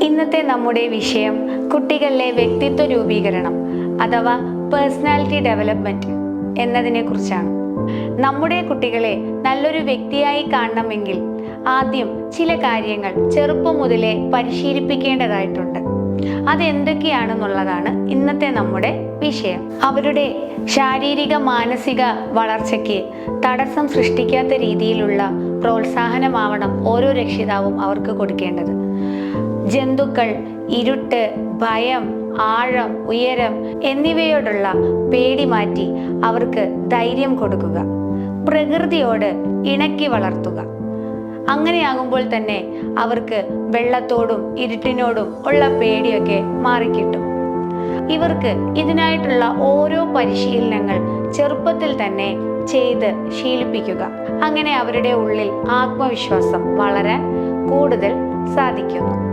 ഇന്നത്തെ നമ്മുടെ വിഷയം കുട്ടികളിലെ വ്യക്തിത്വ രൂപീകരണം അഥവാ പേഴ്സണാലിറ്റി ഡെവലപ്മെന്റ് എന്നതിനെ കുറിച്ചാണ്. നമ്മുടെ കുട്ടികളെ നല്ലൊരു വ്യക്തിയായി കാണണമെങ്കിൽ ആദ്യം ചില കാര്യങ്ങൾ ചെറുപ്പം മുതലേ പരിശീലിപ്പിക്കേണ്ടതായിട്ടുണ്ട്. അതെന്തൊക്കെയാണെന്നുള്ളതാണ് ഇന്നത്തെ നമ്മുടെ വിഷയം. അവരുടെ ശാരീരിക മാനസിക വളർച്ചയ്ക്ക് തടസ്സം സൃഷ്ടിക്കാത്ത രീതിയിലുള്ള പ്രോത്സാഹനമാവണം ഓരോ രക്ഷിതാവും അവർക്ക് കൊടുക്കേണ്ടത്. ജന്തുക്കൾ, ഇരുട്ട്, ഭയം, ആഴം, ഉയരം എന്നിവയോടുള്ള പേടി മാറ്റി അവർക്ക് ധൈര്യം കൊടുക്കുക. പ്രകൃതിയോട് ഇണക്കി വളർത്തുക. അങ്ങനെയാകുമ്പോൾ തന്നെ അവർക്ക് വെള്ളത്തോടും ഇരുട്ടിനോടും ഉള്ള പേടിയൊക്കെ മാറിക്കിട്ടും. ഇവർക്ക് ഇതിനായിട്ടുള്ള ഓരോ പരിശീലനങ്ങൾ ചെറുപ്പത്തിൽ തന്നെ ചെയ്ത് ശീലിപ്പിക്കുക. അങ്ങനെ അവരുടെ ഉള്ളിൽ ആത്മവിശ്വാസം വളരാൻ കൂടുതൽ സാധിക്കുന്നു.